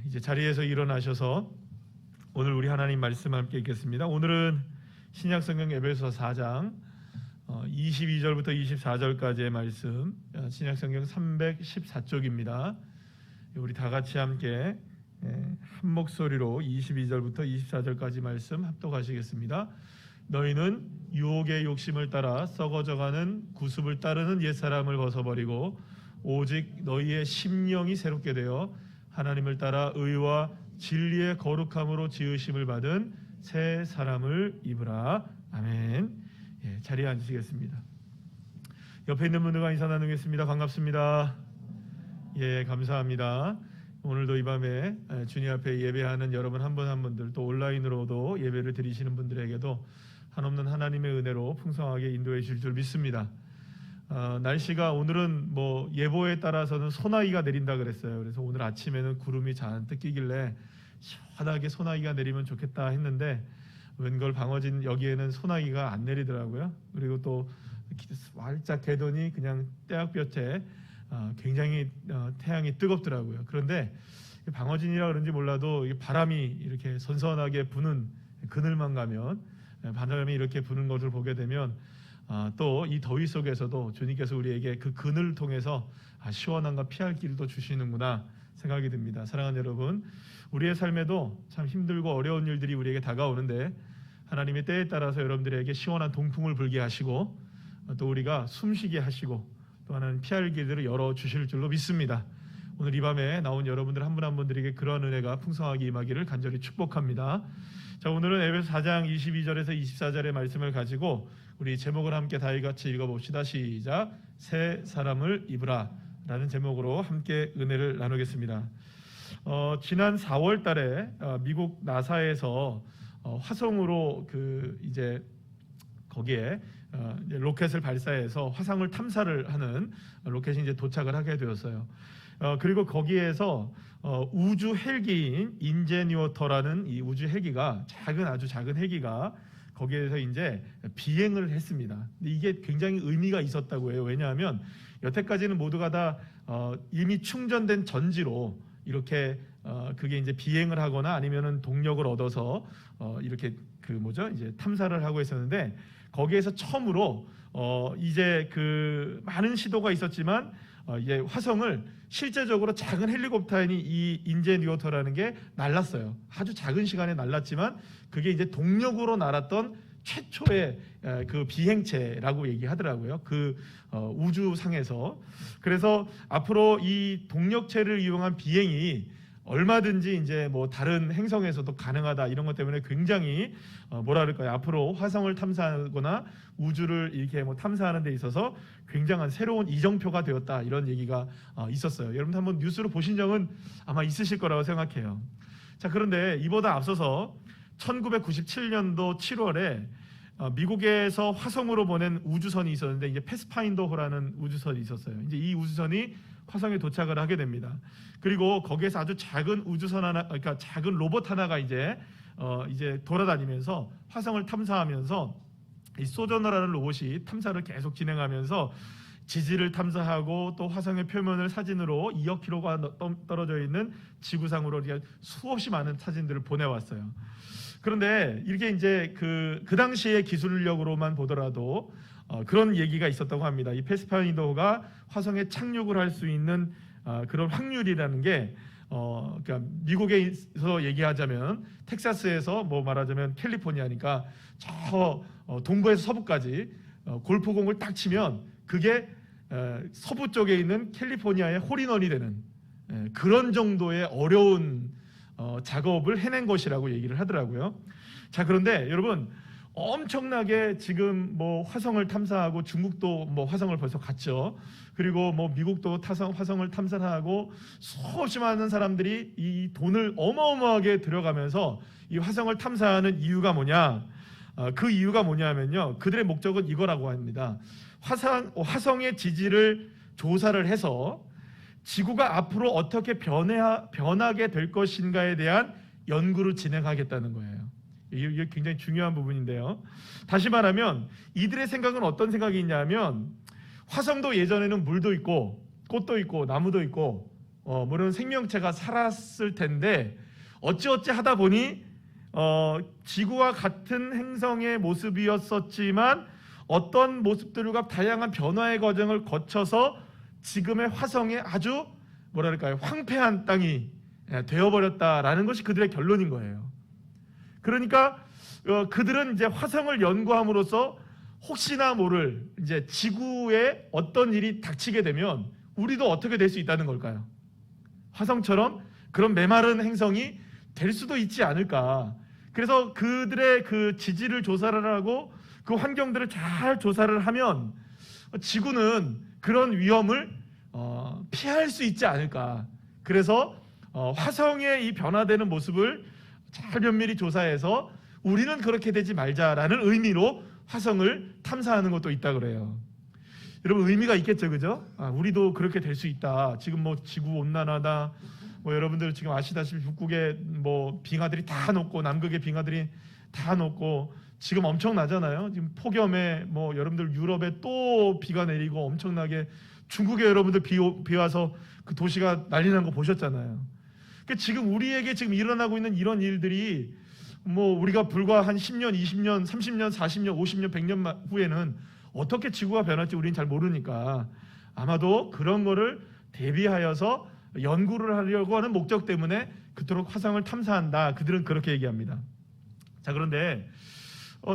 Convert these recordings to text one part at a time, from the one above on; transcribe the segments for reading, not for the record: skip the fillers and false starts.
이제 자리에서 일어나셔서 오늘 우리 하나님 말씀 함께 읽겠습니다. 오늘은 신약성경 에베소 4장 22절부터 24절까지의 말씀, 신약성경 314쪽입니다. 우리 다 같이 함께 한 목소리로 22절부터 24절까지 말씀 합독하시겠습니다. 너희는 유혹의 욕심을 따라 썩어져가는 구습을 따르는 옛사람을 벗어버리고 오직 너희의 심령이 새롭게 되어 하나님을 따라 의와 진리의 거룩함으로 지으심을 받은 새 사람을 입으라. 아멘. 자리에 앉으시겠습니다. 옆에 있는 분들과 인사 나누겠습니다. 반갑습니다. 감사합니다. 오늘도 이 밤에 주님 앞에 예배하는 여러분 한 분 한 분들, 또 온라인으로도 예배를 드리시는 분들에게도 한없는 하나님의 은혜로 풍성하게 인도해 주실 줄 믿습니다. 날씨가 오늘은 뭐 예보에 따라서는 소나기가 내린다 그랬어요. 그래서 오늘 아침에는 구름이 잔뜩 끼길래 시원하게 소나기가 내리면 좋겠다 했는데 웬걸 방어진 여기에는 소나기가 안 내리더라고요. 그리고 또 활짝 개더니 그냥 떼약볕에 굉장히 태양이 뜨겁더라고요. 그런데 방어진이라 그런지 몰라도 바람이 이렇게 선선하게 부는 그늘만 가면, 바람이 이렇게 부는 것을 보게 되면 또 이 더위 속에서도 주님께서 우리에게 그 그늘을 통해서 시원함과 피할 길도 주시는구나 생각이 듭니다. 사랑하는 여러분, 우리의 삶에도 참 힘들고 어려운 일들이 우리에게 다가오는데 하나님의 때에 따라서 여러분들에게 시원한 동풍을 불게 하시고 또 우리가 숨쉬게 하시고 또 하나는 피할 길들을 열어주실 줄로 믿습니다. 오늘 이 밤에 나온 여러분들 한 분 한 분들에게 그러한 은혜가 풍성하게 임하기를 간절히 축복합니다. 자, 오늘은 에베소 4장 22절에서 24절의 말씀을 가지고 우리 제목을 함께 다같이 읽어봅시다. 시작. 새 사람을 입으라 라는 제목으로 함께 은혜를 나누겠습니다. 지난 4월 달에 미국 나사에서 화성으로 이제 거기에 로켓을 발사해서 화성을 탐사를 하는 로켓이 이제 도착을 하게 되었어요. 그리고 거기에서 우주 헬기인 인제니어터라는 이 우주 헬기가 아주 작은 헬기가 거기에서 이제 비행을 했습니다. 근데 이게 굉장히 의미가 있었다고 해요. 왜냐하면 여태까지는 모두가 다 이미 충전된 전지로 이렇게 그게 이제 비행을 하거나 아니면은 동력을 얻어서 이렇게 이제 탐사를 하고 있었는데 거기에서 처음으로 이제 많은 시도가 있었지만 이제 화성을 실제적으로 작은 헬리콥터인 이 인제니어터라는 게 날랐어요. 아주 작은 시간에 날랐지만 그게 이제 동력으로 날았던 최초의 그 비행체라고 얘기하더라고요. 우주상에서. 그래서 앞으로 이 동력체를 이용한 비행이 얼마든지 이제 뭐 다른 행성에서도 가능하다, 이런 것 때문에 굉장히 앞으로 화성을 탐사하거나 우주를 이렇게 탐사하는 데 있어서 굉장한 새로운 이정표가 되었다, 이런 얘기가 있었어요. 여러분 한번 뉴스로 보신 적은 아마 있으실 거라고 생각해요. 자, 그런데 이보다 앞서서 1997년도 7월에 미국에서 화성으로 보낸 우주선이 있었는데 이제 패스파인더호라는 우주선이 있었어요. 이제 이 우주선이 화성에 도착을 하게 됩니다. 그리고 거기에서 아주 작은 우주선 하나, 그러니까 작은 로봇 하나가 이제 돌아다니면서 화성을 탐사하면서 이 소저너라는 로봇이 탐사를 계속 진행하면서 지지를 탐사하고 또 화성의 표면을 사진으로 2억 킬로가 떨어져 있는 지구상으로 수없이 많은 사진들을 보내왔어요. 그런데 이게 이제 그 당시의 기술력으로만 보더라도 그런 얘기가 있었다고 합니다. 이 패스파인더가 화성에 착륙을 할 수 있는 그런 확률이라는 게 그러니까 미국에서 얘기하자면 텍사스에서 말하자면 캘리포니아니까 저 동부에서 서부까지 골프공을 딱 치면 그게 서부 쪽에 있는 캘리포니아의 홀인원이 되는 그런 정도의 어려운 작업을 해낸 것이라고 얘기를 하더라고요. 자, 그런데 여러분 엄청나게 지금 화성을 탐사하고 중국도 화성을 벌써 갔죠. 그리고 미국도 화성을 탐사하고 수없이 많은 사람들이 이 돈을 어마어마하게 들여가면서 이 화성을 탐사하는 이유가 뭐냐? 그 이유가 뭐냐면요, 그들의 목적은 이거라고 합니다. 화성의 지지를 조사를 해서 지구가 앞으로 어떻게 변하게 될 것인가에 대한 연구를 진행하겠다는 거예요. 이게 굉장히 중요한 부분인데요. 다시 말하면 이들의 생각은 어떤 생각이 있냐면 화성도 예전에는 물도 있고 꽃도 있고 나무도 있고 물론 생명체가 살았을 텐데 어찌어찌 하다 보니 지구와 같은 행성의 모습이었었지만 어떤 모습들과 다양한 변화의 과정을 거쳐서 지금의 화성에 아주 뭐랄까요, 황폐한 땅이 되어버렸다라는 것이 그들의 결론인 거예요. 그러니까 그들은 이제 화성을 연구함으로써 혹시나 모를 이제 지구에 어떤 일이 닥치게 되면 우리도 어떻게 될 수 있다는 걸까요? 화성처럼 그런 메마른 행성이 될 수도 있지 않을까. 그래서 그들의 그 지질을 조사를 하고 그 환경들을 잘 조사를 하면 지구는 그런 위험을 피할 수 있지 않을까. 그래서 화성의 이 변화되는 모습을 잘 면밀히 조사해서 우리는 그렇게 되지 말자라는 의미로 화성을 탐사하는 것도 있다 그래요. 여러분, 의미가 있겠죠, 그죠? 우리도 그렇게 될 수 있다. 지금 뭐 지구 온난화다. 여러분들 지금 아시다시피 북극에 뭐 빙하들이 다 녹고 남극의 빙하들이 다 녹고 지금 엄청나잖아요. 지금 폭염에 뭐 여러분들 유럽에 또 비가 내리고 엄청나게 중국에 여러분들 비 와서 그 도시가 난리 난 거 보셨잖아요. 그러니까 지금 우리에게 지금 일어나고 있는 이런 일들이 뭐 우리가 불과 한 10년, 20년, 30년, 40년, 50년, 100년 후에는 어떻게 지구가 변할지 우리는 잘 모르니까 아마도 그런 거를 대비하여서 연구를 하려고 하는 목적 때문에 그토록 화성을 탐사한다. 그들은 그렇게 얘기합니다. 자, 그런데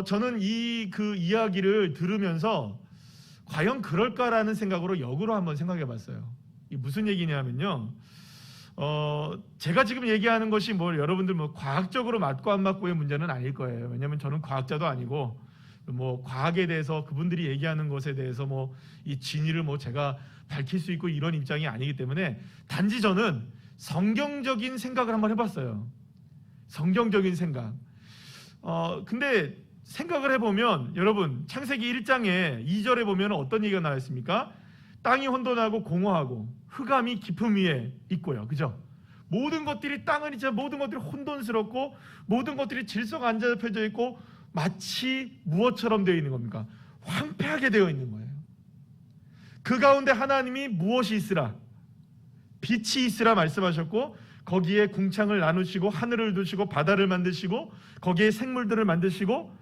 저는 그 이야기를 들으면서 과연 그럴까라는 생각으로 역으로 한번 생각해 봤어요. 이 무슨 얘기냐면요. 제가 지금 얘기하는 것이 뭐 여러분들 뭐 과학적으로 맞고 안 맞고의 문제는 아닐 거예요. 왜냐하면 저는 과학자도 아니고 뭐 과학에 대해서 그분들이 얘기하는 것에 대해서 뭐 이 진위를 뭐 제가 밝힐 수 있고 이런 입장이 아니기 때문에 단지 저는 성경적인 생각을 한번 해봤어요. 성경적인 생각. 근데 생각을 해보면 여러분 창세기 1장에 2절에 보면 어떤 얘기가 나와 있습니까? 땅이 혼돈하고 공허하고 흑암이 깊음 위에 있고요. 그죠? 모든 것들이 땅은 이제 모든 것들이 혼돈스럽고 모든 것들이 질서가 안 잡혀져 있고 마치 무엇처럼 되어 있는 겁니까? 황폐하게 되어 있는 거예요. 그 가운데 하나님이 무엇이 있으라? 빛이 있으라 말씀하셨고 거기에 궁창을 나누시고 하늘을 두시고 바다를 만드시고 거기에 생물들을 만드시고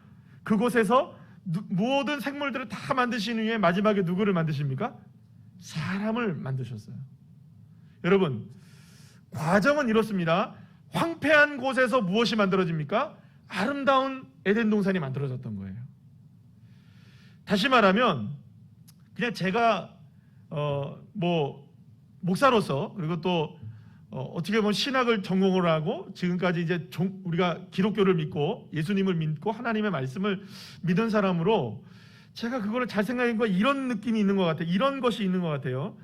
그곳에서 모든 생물들을 다 만드신 후에 마지막에 누구를 만드십니까? 사람을 만드셨어요. 여러분, 과정은 이렇습니다. 황폐한 곳에서 무엇이 만들어집니까? 아름다운 에덴 동산이 만들어졌던 거예요. 다시 말하면 그냥 제가 뭐 목사로서 그리고 또 어떻게 보면 신학을 전공을 하고 지금까지 이제 우리가 기독교를 믿고 예수님을 믿고 하나님의 말씀을 믿은 사람으로 제가 그거를 잘 생각해보니까 이런 느낌이 있는 것 같아요. 이런 것이 있는 것 같아요.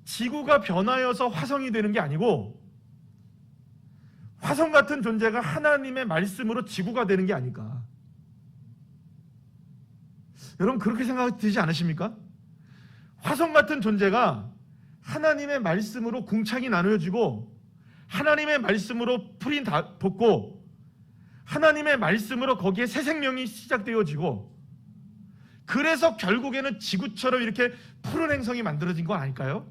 지구가 변하여서 화성이 되는 게 아니고 화성 같은 존재가 하나님의 말씀으로 지구가 되는 게 아닐까. 여러분 그렇게 생각이 들지 않으십니까? 화성 같은 존재가 하나님의 말씀으로 궁창이 나누어지고 하나님의 말씀으로 풀이 돋고 하나님의 말씀으로 거기에 새 생명이 시작되어지고 그래서 결국에는 지구처럼 이렇게 푸른 행성이 만들어진 거 아닐까요?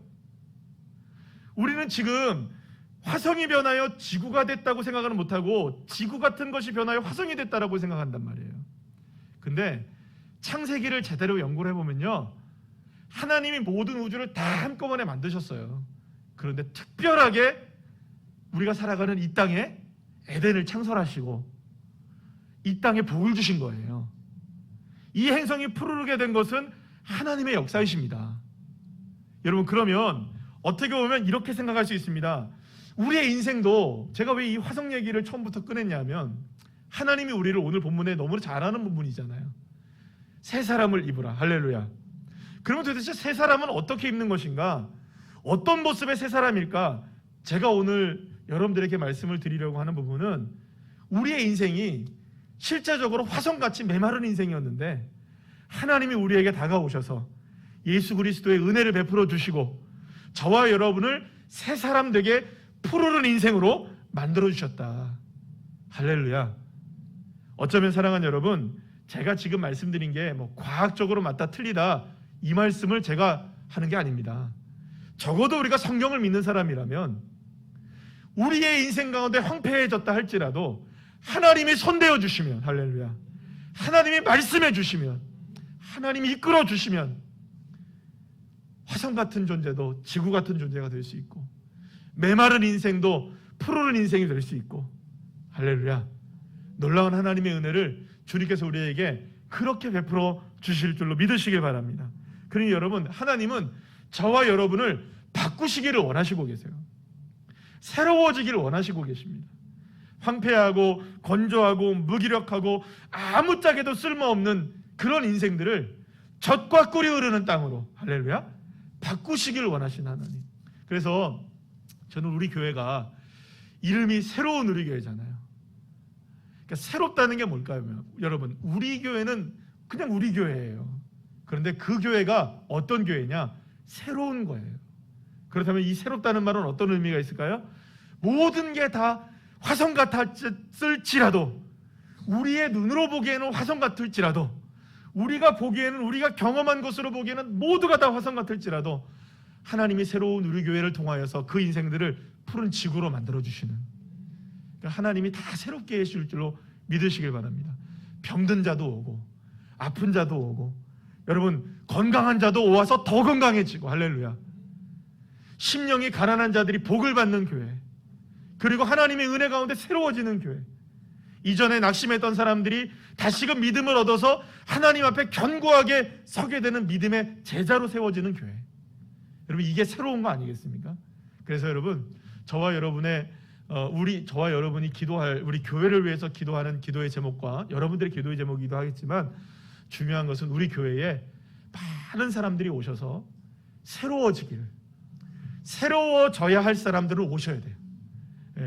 우리는 지금 화성이 변하여 지구가 됐다고 생각은 못하고 지구 같은 것이 변하여 화성이 됐다라고 생각한단 말이에요. 근데 창세기를 제대로 연구를 해보면요, 하나님이 모든 우주를 다 한꺼번에 만드셨어요. 그런데 특별하게 우리가 살아가는 이 땅에 에덴을 창설하시고 이 땅에 복을 주신 거예요. 이 행성이 푸르르게 된 것은 하나님의 역사이십니다. 여러분 그러면 어떻게 보면 이렇게 생각할 수 있습니다. 우리의 인생도 제가 왜 이 화성 얘기를 처음부터 꺼냈냐면 하나님이 우리를 오늘 본문에 너무 잘 아는 부분이잖아요. 새 사람을 입으라. 할렐루야. 그러면 도대체 새 사람은 어떻게 입는 것인가? 어떤 모습의 새 사람일까? 제가 오늘 여러분들에게 말씀을 드리려고 하는 부분은 우리의 인생이 실제적으로 화성같이 메마른 인생이었는데 하나님이 우리에게 다가오셔서 예수 그리스도의 은혜를 베풀어 주시고 저와 여러분을 새 사람 되게 푸르른 인생으로 만들어 주셨다. 할렐루야. 어쩌면 사랑하는 여러분, 제가 지금 말씀드린 게 뭐 과학적으로 맞다 틀리다 이 말씀을 제가 하는 게 아닙니다. 적어도 우리가 성경을 믿는 사람이라면 우리의 인생 가운데 황폐해졌다 할지라도 하나님이 손대어 주시면, 할렐루야, 하나님이 말씀해 주시면, 하나님이 이끌어 주시면 화성 같은 존재도 지구 같은 존재가 될 수 있고, 메마른 인생도 푸르른 인생이 될 수 있고, 할렐루야, 놀라운 하나님의 은혜를 주님께서 우리에게 그렇게 베풀어 주실 줄로 믿으시길 바랍니다. 그러니 여러분, 하나님은 저와 여러분을 바꾸시기를 원하시고 계세요. 새로워지기를 원하시고 계십니다. 황폐하고 건조하고 무기력하고 아무짝에도 쓸모없는 그런 인생들을 젖과 꿀이 흐르는 땅으로, 할렐루야, 바꾸시기를 원하신 하나님. 그래서 저는 우리 교회가 이름이 새로운 우리 교회잖아요. 그러니까 새롭다는 게 뭘까요? 여러분, 우리 교회는 그냥 우리 교회예요. 그런데 그 교회가 어떤 교회냐? 새로운 거예요. 그렇다면 이 새롭다는 말은 어떤 의미가 있을까요? 모든 게 다 화성 같았을지라도, 우리의 눈으로 보기에는 화성 같을지라도, 우리가 보기에는, 우리가 경험한 것으로 보기에는 모두가 다 화성 같을지라도 하나님이 새로운 우리 교회를 통하여서 그 인생들을 푸른 지구로 만들어주시는, 그러니까 하나님이 다 새롭게 해줄 줄로 믿으시길 바랍니다. 병든 자도 오고 아픈 자도 오고, 여러분 건강한 자도 와서 더 건강해지고, 할렐루야, 심령이 가난한 자들이 복을 받는 교회, 그리고 하나님의 은혜 가운데 새로워지는 교회, 이전에 낙심했던 사람들이 다시금 믿음을 얻어서 하나님 앞에 견고하게 서게 되는 믿음의 제자로 세워지는 교회. 여러분, 이게 새로운 거 아니겠습니까? 그래서 여러분, 저와 여러분이 기도할, 우리 교회를 위해서 기도하는 기도의 제목과 여러분들의 기도의 제목이기도 하겠지만, 중요한 것은 우리 교회에 많은 사람들이 오셔서 새로워져야 할 사람들은 오셔야 돼요.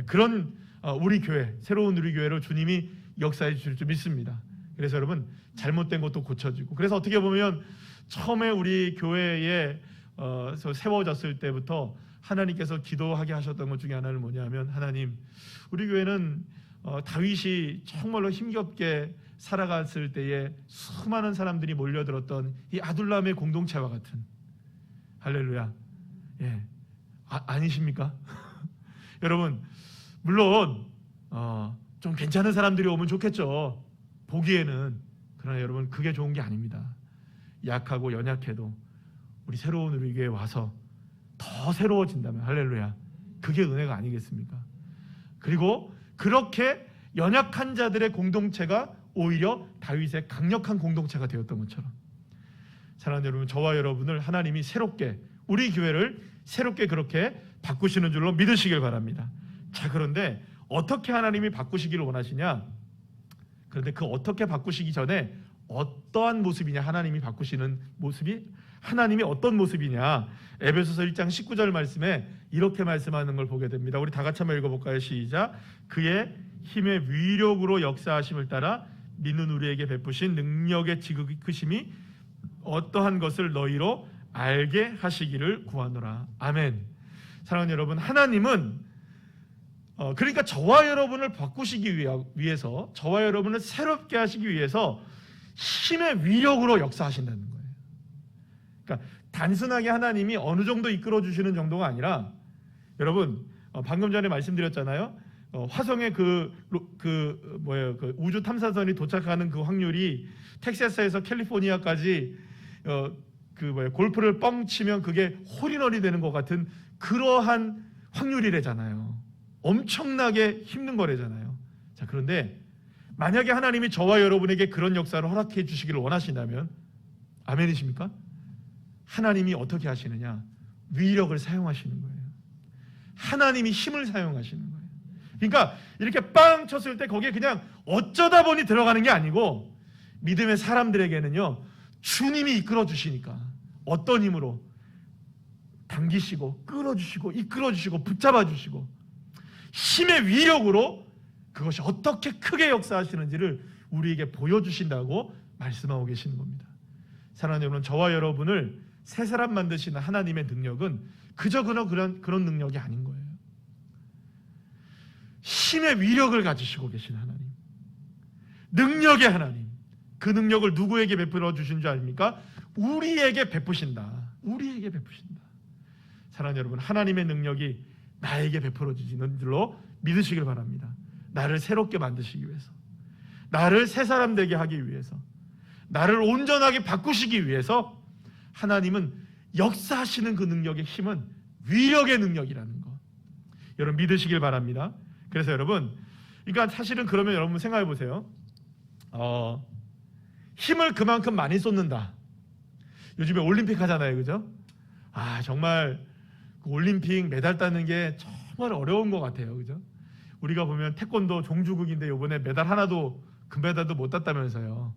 그런 우리 교회, 새로운 우리 교회로 주님이 역사해 주실 줄 믿습니다. 그래서 여러분, 잘못된 것도 고쳐지고, 그래서 어떻게 보면 처음에 우리 교회에 세워졌을 때부터 하나님께서 기도하게 하셨던 것 중에 하나는 뭐냐면, 하나님, 우리 교회는 다윗이 정말로 힘겹게 살아갔을 때에 수많은 사람들이 몰려들었던 이 아둘람의 공동체와 같은, 할렐루야, 예, 아니십니까? 여러분, 물론 좀 괜찮은 사람들이 오면 좋겠죠, 보기에는. 그러나 여러분, 그게 좋은 게 아닙니다. 약하고 연약해도 우리 새로운 우리 교회에 와서 더 새로워진다면, 할렐루야, 그게 은혜가 아니겠습니까? 그리고 그렇게 연약한 자들의 공동체가 오히려 다윗의 강력한 공동체가 되었던 것처럼, 사랑하는 여러분, 저와 여러분을 하나님이 새롭게, 우리 교회를 새롭게 그렇게 바꾸시는 줄로 믿으시길 바랍니다. 자, 그런데 어떻게 하나님이 바꾸시기를 원하시냐? 그런데 그 어떻게 바꾸시기 전에 어떠한 모습이냐? 하나님이 바꾸시는 모습이, 하나님이 어떤 모습이냐? 에베소서 1장 19절 말씀에 이렇게 말씀하는 걸 보게 됩니다. 우리 다 같이 한번 읽어볼까요? 시작. 그의 힘의 위력으로 역사하심을 따라 믿는 우리에게 베푸신 능력의 지극히 크심이 어떠한 것을 너희로 알게 하시기를 구하노라. 아멘. 사랑하는 여러분, 하나님은 그러니까 저와 여러분을 바꾸시기 위해서, 저와 여러분을 새롭게 하시기 위해서 힘의 위력으로 역사하신다는 거예요. 그러니까 단순하게 하나님이 어느 정도 이끌어 주시는 정도가 아니라, 여러분, 방금 전에 말씀드렸잖아요. 화성의 그 우주 탐사선이 도착하는 그 확률이 텍사스에서 캘리포니아까지 골프를 뻥 치면 그게 홀인원이 되는 것 같은 그러한 확률이래잖아요. 엄청나게 힘든 거래잖아요. 자, 그런데 만약에 하나님이 저와 여러분에게 그런 역사를 허락해 주시기를 원하신다면, 아멘이십니까? 하나님이 어떻게 하시느냐? 위력을 사용하시는 거예요. 하나님이 힘을 사용하시는 거예요. 그러니까 이렇게 빵 쳤을 때 거기에 그냥 어쩌다 보니 들어가는 게 아니고, 믿음의 사람들에게는요, 주님이 이끌어 주시니까 어떤 힘으로 당기시고 끌어주시고 이끌어주시고 붙잡아주시고 힘의 위력으로 그것이 어떻게 크게 역사하시는지를 우리에게 보여주신다고 말씀하고 계시는 겁니다. 사랑하는 여러분, 저와 여러분을 새 사람 만드시는 하나님의 능력은 그저 그런 능력이 아닌 거예요. 힘의 위력을 가지시고 계신 하나님, 능력의 하나님, 그 능력을 누구에게 베풀어 주신 줄 아닙니까? 우리에게 베푸신다. 우리에게 베푸신다. 사랑하는 여러분, 하나님의 능력이 나에게 베풀어지는 줄로 믿으시길 바랍니다. 나를 새롭게 만드시기 위해서, 나를 새 사람 되게 하기 위해서, 나를 온전하게 바꾸시기 위해서 하나님은 역사하시는 그 능력의 힘은 위력의 능력이라는 것, 여러분 믿으시길 바랍니다. 그래서 여러분, 그러니까 사실은 그러면 여러분 생각해 보세요. 힘을 그만큼 많이 쏟는다. 요즘에 올림픽 하잖아요, 그죠? 정말 그 올림픽 메달 따는 게 정말 어려운 것 같아요, 그죠? 우리가 보면 태권도 종주국인데 이번에 메달 하나도, 금메달도 못 땄다면서요.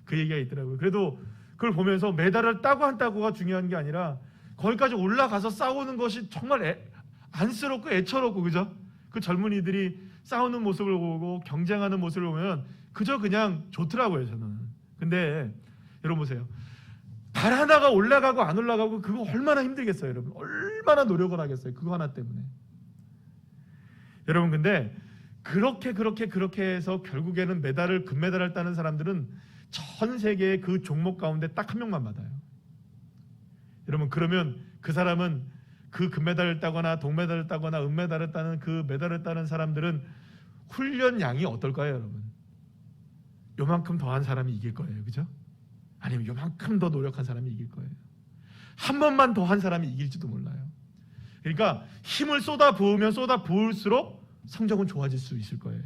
그 얘기가 있더라고요. 그래도 그걸 보면서 메달을 따고 안 따고가 중요한 게 아니라 거기까지 올라가서 싸우는 것이 정말 안쓰럽고 애처롭고, 그죠? 그 젊은이들이 싸우는 모습을 보고 경쟁하는 모습을 보면 그저 그냥 좋더라고요, 저는. 근데 여러분 보세요. 달 하나가 올라가고 안 올라가고 그거 얼마나 힘들겠어요, 여러분. 얼마나 노력을 하겠어요, 그거 하나 때문에. 여러분, 근데 그렇게 해서 결국에는 금메달을 따는 사람들은 전 세계의 그 종목 가운데 딱 한 명만 받아요. 여러분, 그러면 그 사람은 그 금메달을 따거나 동메달을 따거나 은메달을 따는 그 메달을 따는 사람들은 훈련량이 어떨까요, 여러분? 요만큼 더한 사람이 이길 거예요, 그죠? 아니면 요만큼 더 노력한 사람이 이길 거예요. 한 번만 더 한 사람이 이길지도 몰라요. 그러니까 힘을 쏟아부으면 쏟아부을수록 성적은 좋아질 수 있을 거예요.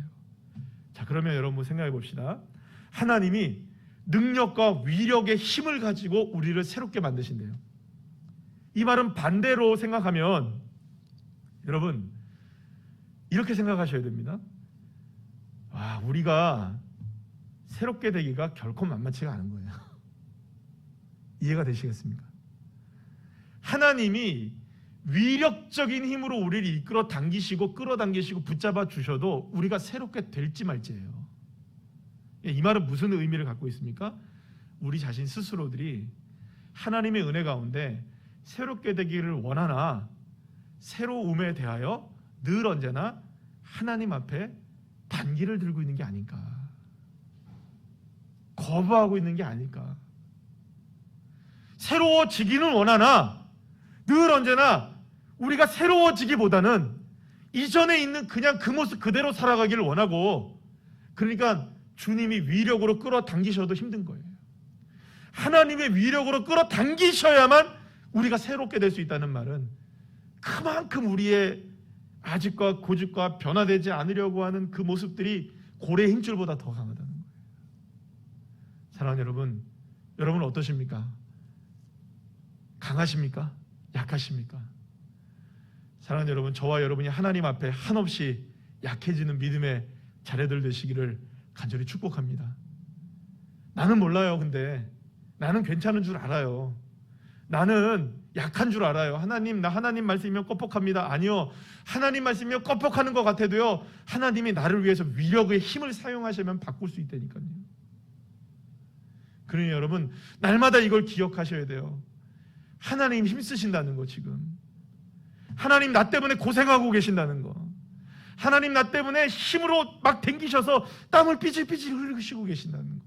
자, 그러면 여러분 생각해 봅시다. 하나님이 능력과 위력의 힘을 가지고 우리를 새롭게 만드신대요. 이 말은 반대로 생각하면 여러분 이렇게 생각하셔야 됩니다. 우리가 새롭게 되기가 결코 만만치가 않은 거예요. 이해가 되시겠습니까? 하나님이 위력적인 힘으로 우리를 이끌어 당기시고 끌어당기시고 붙잡아 주셔도 우리가 새롭게 될지 말지예요. 이 말은 무슨 의미를 갖고 있습니까? 우리 자신 스스로들이 하나님의 은혜 가운데 새롭게 되기를 원하나 새로움에 대하여 늘 언제나 하나님 앞에 반기를 들고 있는 게 아닐까, 거부하고 있는 게 아닐까. 새로워지기는 원하나 늘 언제나 우리가 새로워지기보다는 이전에 있는 그냥 그 모습 그대로 살아가기를 원하고, 그러니까 주님이 위력으로 끌어당기셔도 힘든 거예요. 하나님의 위력으로 끌어당기셔야만 우리가 새롭게 될 수 있다는 말은 그만큼 우리의 아집과 고집과 변화되지 않으려고 하는 그 모습들이 고래의 힘줄보다 더 강하다는 거예요. 사랑하는 여러분, 여러분 어떠십니까? 강하십니까? 약하십니까? 사랑하는 여러분, 저와 여러분이 하나님 앞에 한없이 약해지는 믿음의 자녀들 되시기를 간절히 축복합니다. 나는 몰라요. 근데 나는 괜찮은 줄 알아요. 나는 약한 줄 알아요. 나 하나님 말씀이면 껌뻑합니다. 아니요, 하나님 말씀이면 껌뻑하는 것 같아도요, 하나님이 나를 위해서 위력의 힘을 사용하시면 바꿀 수 있다니까요. 그러니 여러분, 날마다 이걸 기억하셔야 돼요. 하나님 힘쓰신다는 거, 지금 하나님 나 때문에 고생하고 계신다는 거, 하나님 나 때문에 힘으로 막 댕기셔서 땀을 삐질삐질 흘리시고 계신다는 거.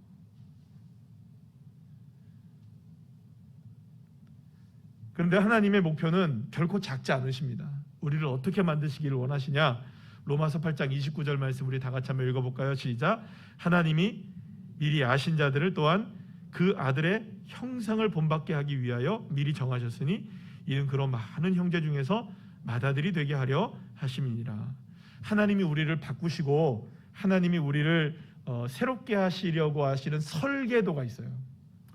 그런데 하나님의 목표는 결코 작지 않으십니다. 우리를 어떻게 만드시기를 원하시냐? 로마서 8장 29절 말씀 우리 다 같이 한번 읽어볼까요? 시작. 하나님이 미리 아신 자들을 또한 그 아들의 형상을 본받게 하기 위하여 미리 정하셨으니 이는 그런 많은 형제 중에서 맏아들이 되게 하려 하심이니라. 하나님이 우리를 바꾸시고 하나님이 우리를 새롭게 하시려고 하시는 설계도가 있어요.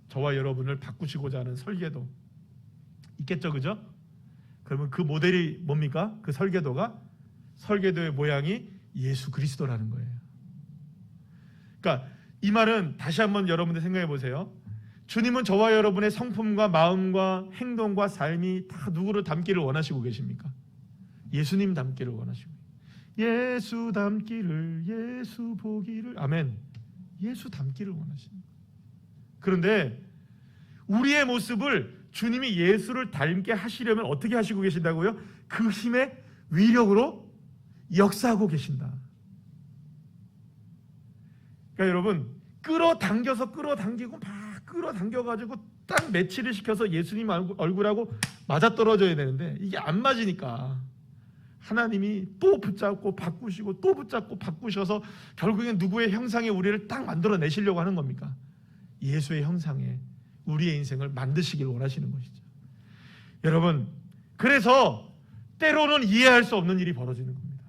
저와 여러분을 바꾸시고자 하는 설계도 있겠죠, 그죠? 그러면 그 모델이 뭡니까? 그 설계도의 모양이 예수 그리스도라는 거예요. 그러니까 이 말은 다시 한번 여러분들 생각해 보세요. 주님은 저와 여러분의 성품과 마음과 행동과 삶이 다 누구를 닮기를 원하시고 계십니까? 예수님 닮기를 원하시고, 예수 닮기를, 예수 보기를, 아멘. 예수 닮기를 원하십니다. 그런데 우리의 모습을 주님이 예수를 닮게 하시려면 어떻게 하시고 계신다고요? 그 힘의 위력으로 역사하고 계신다. 그러니까 여러분, 끌어당기고 막 끌어당겨가지고 딱 매치를 시켜서 예수님 얼굴하고 맞아떨어져야 되는데 이게 안 맞으니까 하나님이 또 붙잡고 바꾸시고 또 붙잡고 바꾸셔서 결국엔 누구의 형상에 우리를 딱 만들어내시려고 하는 겁니까? 예수의 형상에 우리의 인생을 만드시길 원하시는 것이죠. 여러분, 그래서 때로는 이해할 수 없는 일이 벌어지는 겁니다.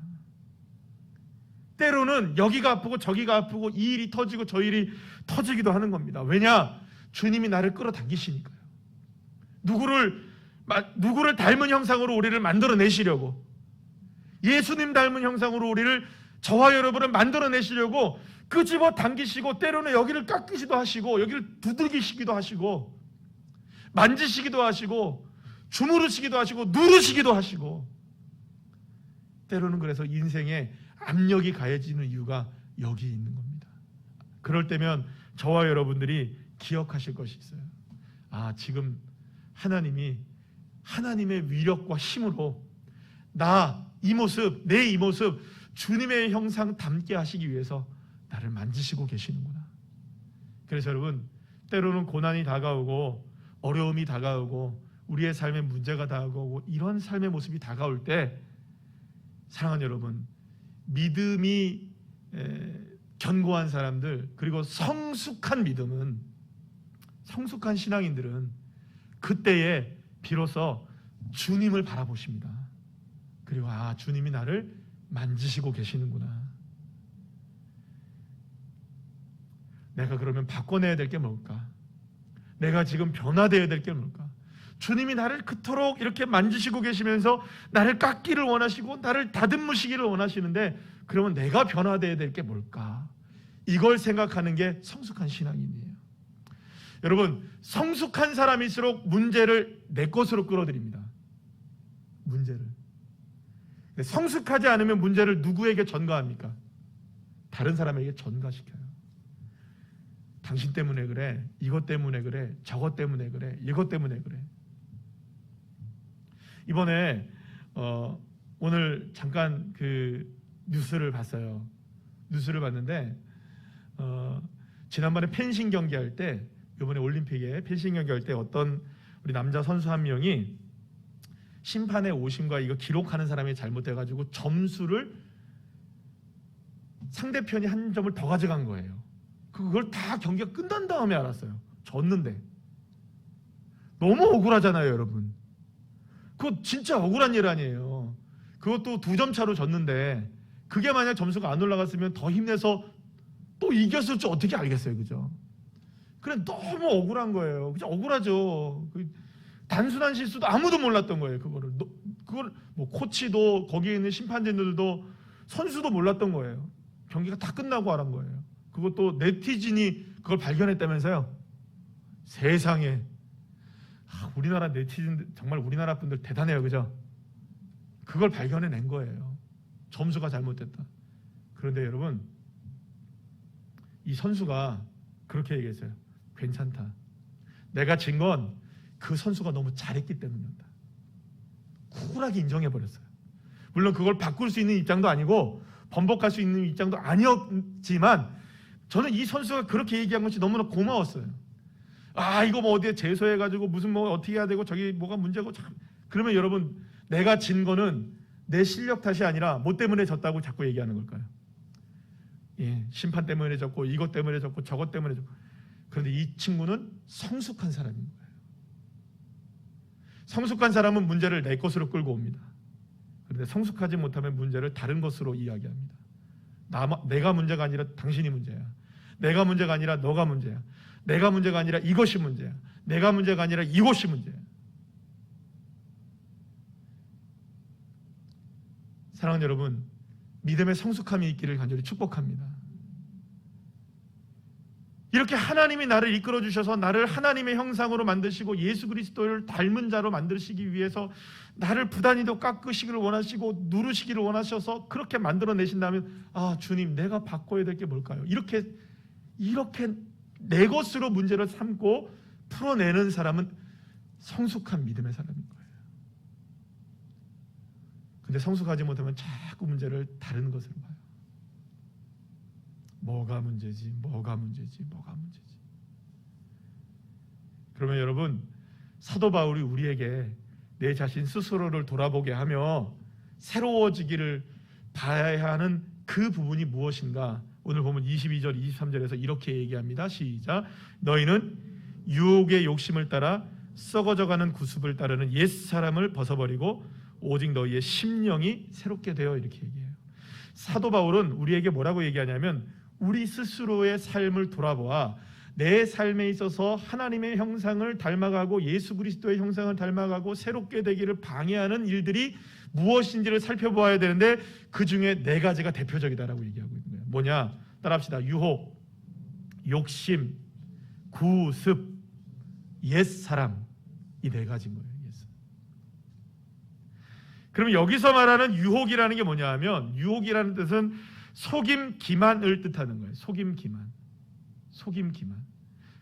때로는 여기가 아프고 저기가 아프고 이 일이 터지고 저 일이 터지기도 하는 겁니다. 왜냐? 주님이 나를 끌어당기시니까요. 누구를 닮은 형상으로 우리를 만들어내시려고, 예수님 닮은 형상으로 우리를, 저와 여러분을 만들어내시려고 끄집어 당기시고, 때로는 여기를 깎으시기도 하시고, 여기를 두들기시기도 하시고, 만지시기도 하시고, 주무르시기도 하시고, 누르시기도 하시고, 때로는 그래서 인생에 압력이 가해지는 이유가 여기 있는 겁니다. 그럴 때면 저와 여러분들이 기억하실 것이 있어요. 아, 지금 하나님의 위력과 힘으로 내 이 모습 주님의 형상 담게 하시기 위해서 나를 만지시고 계시는구나. 그래서 여러분, 때로는 고난이 다가오고 어려움이 다가오고 우리의 삶에 문제가 다가오고 이런 삶의 모습이 다가올 때, 사랑하는 여러분, 믿음이 견고한 사람들, 그리고 성숙한 신앙인들은 그때에 비로소 주님을 바라보십니다. 그리고 주님이 나를 만지시고 계시는구나. 내가 그러면 바꿔내야 될 게 뭘까? 내가 지금 변화되어야 될 게 뭘까? 주님이 나를 그토록 이렇게 만지시고 계시면서 나를 깎기를 원하시고 나를 다듬으시기를 원하시는데, 그러면 내가 변화되어야 될 게 뭘까? 이걸 생각하는 게 성숙한 신앙인이에요. 여러분, 성숙한 사람일수록 문제를 내 것으로 끌어들입니다. 문제를. 성숙하지 않으면 문제를 누구에게 전가합니까? 다른 사람에게 전가시켜요. 당신 때문에 그래, 이것 때문에 그래, 저것 때문에 그래, 이것 때문에 그래. 이번에 오늘 잠깐 그 뉴스를 봤어요. 뉴스를 봤는데 지난번에 펜싱 경기할 때, 이번에 올림픽에 펜싱 경기할 때 어떤 우리 남자 선수 한 명이 심판의 오심과 이거 기록하는 사람이 잘못해가지고 점수를 상대편이 한 점을 더 가져간 거예요. 그걸 다 경기가 끝난 다음에 알았어요. 졌는데. 너무 억울하잖아요, 여러분. 그거 진짜 억울한 일 아니에요. 그것도 2점 차로 졌는데, 그게 만약 점수가 안 올라갔으면 더 힘내서 또 이겼을 줄 어떻게 알겠어요, 그죠? 그래, 너무 억울한 거예요. 그죠? 억울하죠. 단순한 실수도 아무도 몰랐던 거예요. 그걸 뭐 코치도, 거기에 있는 심판진들도, 선수도 몰랐던 거예요. 경기가 다 끝나고 알은 거예요. 그것도 네티즌이 그걸 발견했다면서요. 세상에. 우리나라 네티즌들, 정말 우리나라 분들 대단해요, 그죠? 그걸 발견해낸 거예요. 점수가 잘못됐다. 그런데 여러분, 이 선수가 그렇게 얘기했어요. 괜찮다. 내가 진 건 그 선수가 너무 잘했기 때문이었다. 쿨하게 인정해버렸어요. 물론 그걸 바꿀 수 있는 입장도 아니고 번복할 수 있는 입장도 아니었지만, 저는 이 선수가 그렇게 얘기한 것이 너무나 고마웠어요. 이거 뭐 어디에 제소해가지고 무슨 뭐 어떻게 해야 되고 저기 뭐가 문제고, 그러면 여러분, 내가 진 거는 내 실력 탓이 아니라 뭐 때문에 졌다고 자꾸 얘기하는 걸까요? 예, 심판 때문에 졌고 이것 때문에 졌고 저것 때문에 졌고. 그런데 이 친구는 성숙한 사람인 거예요. 성숙한 사람은 문제를 내 것으로 끌고 옵니다. 그런데 성숙하지 못하면 문제를 다른 것으로 이야기합니다. 내가 문제가 아니라 당신이 문제야. 내가 문제가 아니라 너가 문제야. 내가 문제가 아니라 이것이 문제야. 내가 문제가 아니라 이것이 문제야. 사랑하는 여러분, 믿음의 성숙함이 있기를 간절히 축복합니다. 이렇게 하나님이 나를 이끌어 주셔서 나를 하나님의 형상으로 만드시고 예수 그리스도를 닮은 자로 만드시기 위해서 나를 부단히도 깎으시기를 원하시고 누르시기를 원하셔서 그렇게 만들어내신다면, 주님, 내가 바꿔야 될 게 뭘까요? 이렇게 내 것으로 문제를 삼고 풀어내는 사람은 성숙한 믿음의 사람인 거예요. 근데 성숙하지 못하면 자꾸 문제를 다른 것으로 봐요. 뭐가 문제지? 그러면 여러분, 사도 바울이 우리에게 내 자신 스스로를 돌아보게 하며 새로워지기를 봐야 하는 그 부분이 무엇인가? 오늘 보면 22절, 23절에서 이렇게 얘기합니다. 시작. 너희는 유혹의 욕심을 따라 썩어져가는 구습을 따르는 옛사람을 벗어버리고 오직 너희의 심령이 새롭게 되어, 이렇게 얘기해요. 사도 바울은 우리에게 뭐라고 얘기하냐면 우리 스스로의 삶을 돌아보아 내 삶에 있어서 하나님의 형상을 닮아가고 예수 그리스도의 형상을 닮아가고 새롭게 되기를 방해하는 일들이 무엇인지를 살펴보아야 되는데 그 중에 4가지가 대표적이다라고 얘기하고 있는 거예요. 뭐냐? 따라합시다. 유혹, 욕심, 구습, 옛사람. 이 4가지인 거예요. 그럼 여기서 말하는 유혹이라는 게 뭐냐 하면 유혹이라는 뜻은 속임 기만을 뜻하는 거예요. 속임 기만. 속임 기만.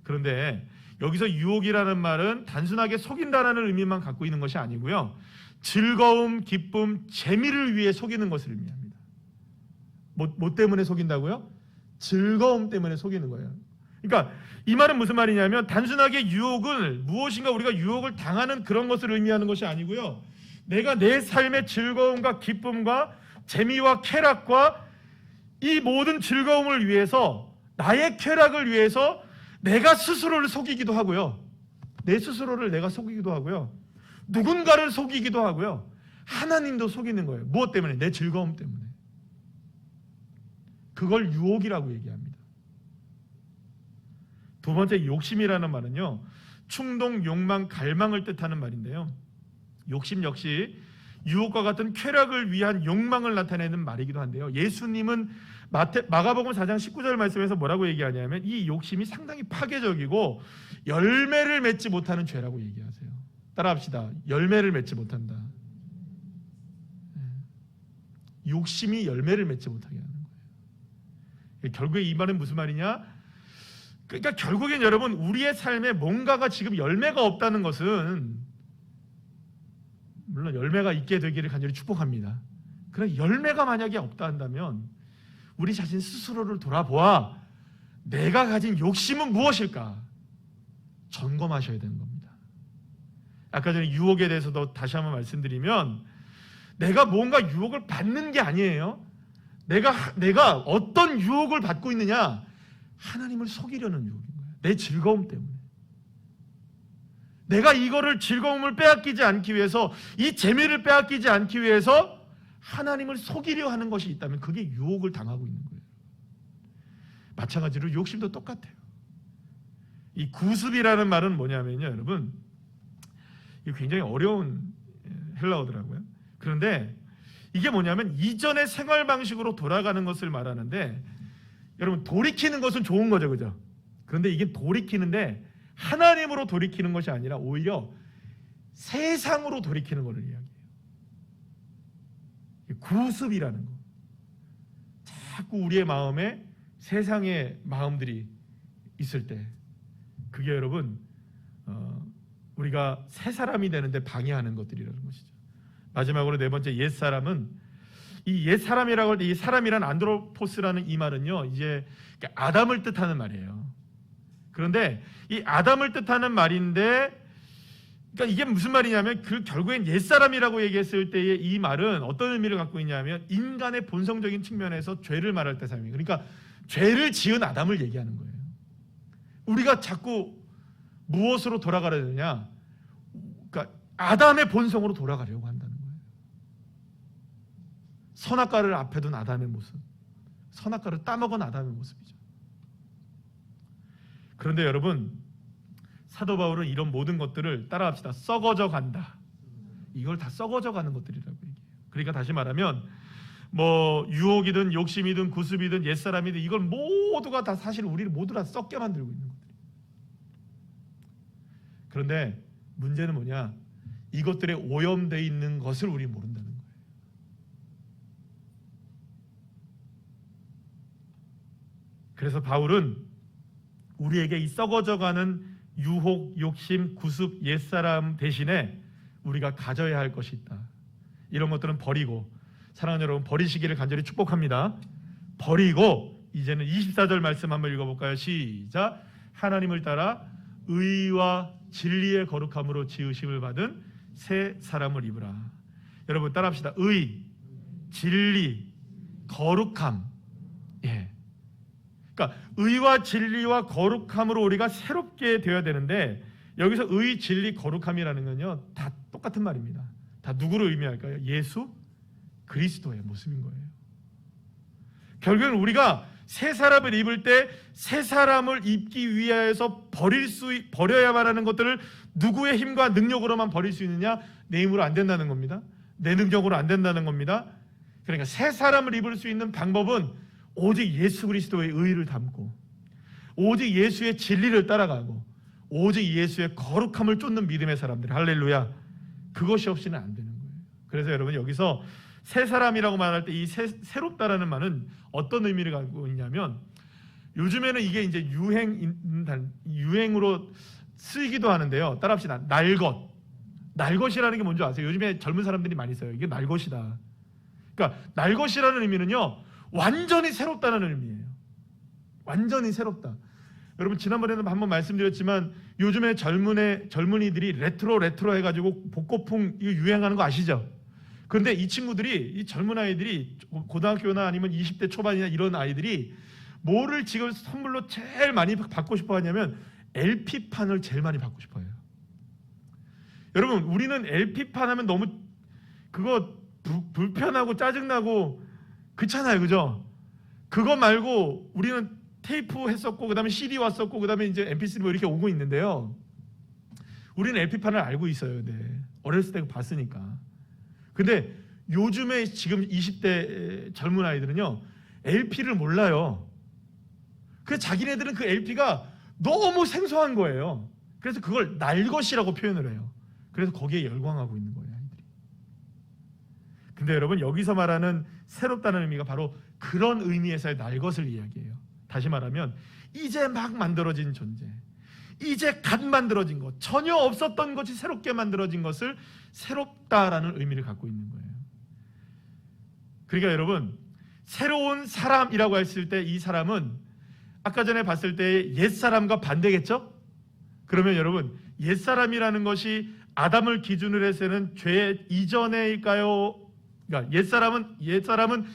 그런데 여기서 유혹이라는 말은 단순하게 속인다라는 의미만 갖고 있는 것이 아니고요. 즐거움, 기쁨, 재미를 위해 속이는 것을 의미합니다. 뭐 때문에 속인다고요? 즐거움 때문에 속이는 거예요. 그러니까 이 말은 무슨 말이냐면 단순하게 유혹을 무엇인가 우리가 유혹을 당하는 그런 것을 의미하는 것이 아니고요. 내가 내 삶의 즐거움과 기쁨과 재미와 쾌락과 이 모든 즐거움을 위해서 나의 쾌락을 위해서 내가 스스로를 속이기도 하고요. 내 스스로를 내가 속이기도 하고요. 누군가를 속이기도 하고요. 하나님도 속이는 거예요. 무엇 때문에? 내 즐거움 때문에. 그걸 유혹이라고 얘기합니다. 두 번째, 욕심이라는 말은요, 충동, 욕망, 갈망을 뜻하는 말인데요. 욕심 역시 유혹과 같은 쾌락을 위한 욕망을 나타내는 말이기도 한데요. 예수님은 마가복음 4장 19절 말씀에서 뭐라고 얘기하냐면 이 욕심이 상당히 파괴적이고 열매를 맺지 못하는 죄라고 얘기하세요. 따라합시다. 열매를 맺지 못한다. 욕심이 열매를 맺지 못하게 하는 거예요. 결국에 이 말은 무슨 말이냐? 그러니까 결국엔 여러분 우리의 삶에 뭔가가 지금 열매가 없다는 것은 물론 열매가 있게 되기를 간절히 축복합니다. 그러나 열매가 만약에 없다 한다면 우리 자신 스스로를 돌아보아 내가 가진 욕심은 무엇일까? 점검하셔야 되는 겁니다. 아까 전에 유혹에 대해서도 다시 한번 말씀드리면 내가 뭔가 유혹을 받는 게 아니에요. 내가 어떤 유혹을 받고 있느냐? 하나님을 속이려는 유혹인 거예요. 내 즐거움 때문에. 내가 이거를 즐거움을 빼앗기지 않기 위해서 이 재미를 빼앗기지 않기 위해서 하나님을 속이려 하는 것이 있다면 그게 유혹을 당하고 있는 거예요. 마찬가지로 욕심도 똑같아요. 이 구습이라는 말은 뭐냐면요, 여러분, 이게 굉장히 어려운 헬라어더라고요. 그런데 이게 뭐냐면 이전의 생활 방식으로 돌아가는 것을 말하는데, 여러분 돌이키는 것은 좋은 거죠, 그죠? 그런데 이게 돌이키는데 하나님으로 돌이키는 것이 아니라 오히려 세상으로 돌이키는 것을 이야기해요. 구습이라는 거. 자꾸 우리의 마음에 세상의 마음들이 있을 때 그게 여러분 우리가 새 사람이 되는데 방해하는 것들이라는 것이죠. 마지막으로 4번째, 옛사람은 이 옛사람이라고 할 때 이 사람이란 안드로포스라는 이 말은요, 이제 아담을 뜻하는 말이에요. 그런데 이 아담을 뜻하는 말인데, 그러니까 이게 무슨 말이냐면 결국엔 옛사람이라고 얘기했을 때의 이 말은 어떤 의미를 갖고 있냐면 인간의 본성적인 측면에서 죄를 말할 때 사용해요. 그러니까 죄를 지은 아담을 얘기하는 거예요. 우리가 자꾸 무엇으로 돌아가려 되느냐? 그러니까 아담의 본성으로 돌아가려고 한다는 거예요. 선악과를 앞에 둔 아담의 모습, 선악과를 따먹은 아담의 모습이죠. 그런데 여러분, 사도 바울은 이런 모든 것들을 따라합시다. 썩어져 간다. 이걸 다 썩어져 가는 것들이라고 얘기해요. 그러니까 다시 말하면 뭐 유혹이든 욕심이든 구습이든 옛사람이든 이걸 모두가 다 사실 우리를 모두 다 썩게 만들고 있는 것들이에요. 그런데 문제는 뭐냐? 이것들에 오염되어 있는 것을 우리 모른다는 거예요. 그래서 바울은 우리에게 이 썩어져가는 유혹, 욕심, 구습, 옛사람 대신에 우리가 가져야 할 것이 있다. 이런 것들은 버리고, 사랑하는 여러분, 버리시기를 간절히 축복합니다. 버리고 이제는 24절 말씀 한번 읽어볼까요? 시작. 하나님을 따라 의와 진리의 거룩함으로 지으심을 받은 새 사람을 입으라. 여러분 따라합시다. 의, 진리, 거룩함. 예. 그러니까 의와 진리와 거룩함으로 우리가 새롭게 되어야 되는데, 여기서 의, 진리, 거룩함이라는 건요 다 똑같은 말입니다. 다 누구를 의미할까요? 예수 그리스도의 모습인 거예요. 결국은 우리가 새 사람을 입을 때 새 사람을 입기 위해서 버려야만 하는 것들을 누구의 힘과 능력으로만 버릴 수 있느냐? 내 힘으로 안 된다는 겁니다. 내 능력으로 안 된다는 겁니다. 그러니까 새 사람을 입을 수 있는 방법은 오직 예수 그리스도의 의를 담고, 오직 예수의 진리를 따라가고, 오직 예수의 거룩함을 쫓는 믿음의 사람들. 할렐루야. 그것이 없이는 안 되는 거예요. 그래서 여러분 여기서 새 사람이라고 말할 때 이 새롭다라는 말은 어떤 의미를 갖고 있냐면, 요즘에는 이게 이제 유행으로 쓰이기도 하는데요. 따라합시다. 날것. 날것이라는 게 뭔지 아세요? 요즘에 젊은 사람들이 많이 써요. 이게 날것이다. 그러니까 날것이라는 의미는요 완전히 새롭다는 의미예요. 완전히 새롭다. 여러분 지난번에는 한번 말씀드렸지만 요즘에 젊은이들이 레트로 해가지고 복고풍 이거 유행하는 거 아시죠? 그런데 이 친구들이, 이 젊은 아이들이, 고등학교나 아니면 20대 초반이나 이런 아이들이 뭐를 지금 선물로 제일 많이 받고 싶어 하냐면 LP판을 제일 많이 받고 싶어 해요. 여러분 우리는 LP판 하면 너무 그거 불편하고 짜증나고 그렇잖아요, 그죠? 그거 말고 우리는 테이프 했었고, 그 다음에 CD 왔었고, 그 다음에 이제 MP3 뭐 이렇게 오고 있는데요. 우리는 LP판을 알고 있어요. 네. 어렸을 때 봤으니까. 근데 요즘에 지금 20대 젊은 아이들은요 LP를 몰라요. 그래서 자기네들은 그 LP가 너무 생소한 거예요. 그래서 그걸 날것이라고 표현을 해요. 그래서 거기에 열광하고 있는 거예요, 아이들이. 근데 여러분 여기서 말하는 새롭다는 의미가 바로 그런 의미에서의 날것을 이야기해요. 다시 말하면 이제 막 만들어진 존재, 이제 갓 만들어진 것, 전혀 없었던 것이 새롭게 만들어진 것을 새롭다라는 의미를 갖고 있는 거예요. 그러니까 여러분 새로운 사람이라고 했을 때 이 사람은 아까 전에 봤을 때 옛사람과 반대겠죠? 그러면 여러분 옛사람이라는 것이 아담을 기준으로 해서는 죄 이전에일까요? 그러니까 옛사람은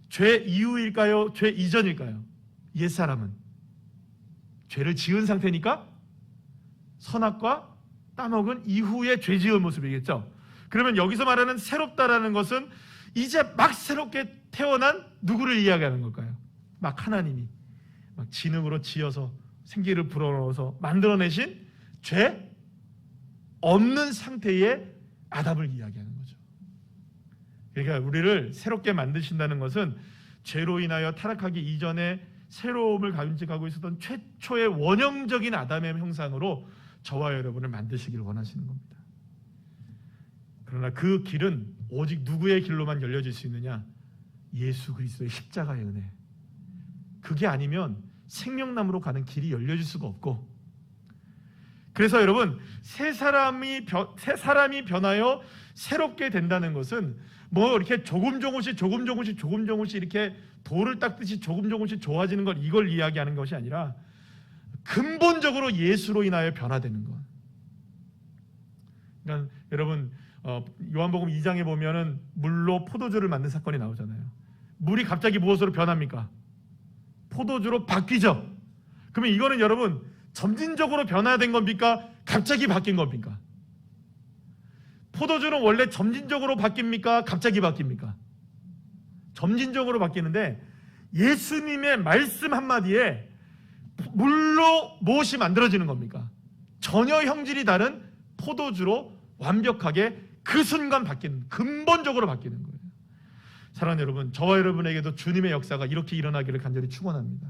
죄 이후일까요? 죄 이전일까요? 옛사람은 죄를 지은 상태니까 선악과 따먹은 이후의 죄 지은 모습이겠죠. 그러면 여기서 말하는 새롭다라는 것은 이제 막 새롭게 태어난 누구를 이야기하는 걸까요? 막 하나님이 막 지능으로 지어서 생기를 불어넣어서 만들어내신 죄 없는 상태의 아담을 이야기하는 거죠. 그러니까 우리를 새롭게 만드신다는 것은 죄로 인하여 타락하기 이전에 새로움을 간직하고 있었던 최초의 원형적인 아담의 형상으로 저와 여러분을 만드시기를 원하시는 겁니다. 그러나 그 길은 오직 누구의 길로만 열려질 수 있느냐? 예수 그리스도의 십자가의 은혜. 그게 아니면 생명나무로 가는 길이 열려질 수가 없고, 그래서 여러분 새 사람이 변하여 새롭게 된다는 것은 뭐 이렇게 조금씩 이렇게 돌을 닦듯이 조금씩 좋아지는 것, 이걸 이야기하는 것이 아니라 근본적으로 예수로 인하여 변화되는 것. 그러니까 여러분 요한복음 2장에 보면은 물로 포도주를 만든 사건이 나오잖아요. 물이 갑자기 무엇으로 변합니까? 포도주로 바뀌죠. 그러면 이거는 여러분 점진적으로 변화된 겁니까? 갑자기 바뀐 겁니까? 포도주는 원래 점진적으로 바뀝니까? 갑자기 바뀝니까? 점진적으로 바뀌는데 예수님의 말씀 한마디에 물로 무엇이 만들어지는 겁니까? 전혀 형질이 다른 포도주로 완벽하게 그 순간 바뀌는, 근본적으로 바뀌는 거예요. 사랑하는 여러분, 저와 여러분에게도 주님의 역사가 이렇게 일어나기를 간절히 축원합니다.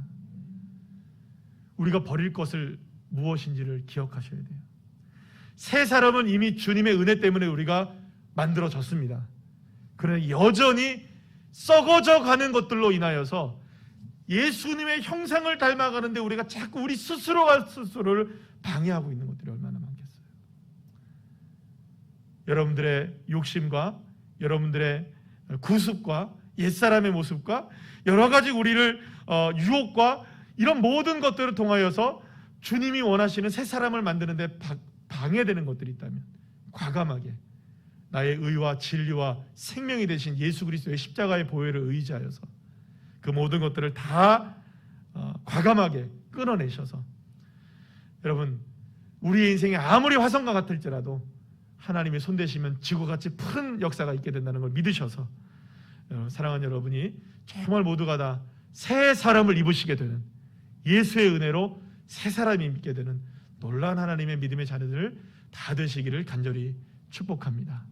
우리가 버릴 것을 무엇인지를 기억하셔야 돼요. 새 사람은 이미 주님의 은혜 때문에 우리가 만들어졌습니다. 그러나 여전히 썩어져 가는 것들로 인하여서 예수님의 형상을 닮아가는데 우리가 자꾸 우리 스스로가 스스로를 방해하고 있는 것들이 얼마나 많겠어요. 여러분들의 욕심과 여러분들의 구습과 옛사람의 모습과 여러 가지 우리를 유혹과 이런 모든 것들을 통하여서 주님이 원하시는 새 사람을 만드는데 방해되는 것들이 있다면 과감하게 나의 의와 진리와 생명이 되신 예수 그리스도의 십자가의 보혈을 의지하여서 그 모든 것들을 다 과감하게 끊어내셔서, 여러분, 우리의 인생이 아무리 화성과 같을지라도 하나님의 손대시면 지구같이 푸른 역사가 있게 된다는 걸 믿으셔서, 사랑하는 여러분이 정말 모두가 다 새 사람을 입으시게 되는, 예수의 은혜로 새 사람이 입게 되는 놀라운 하나님의 믿음의 자녀들 다 되시기를 간절히 축복합니다.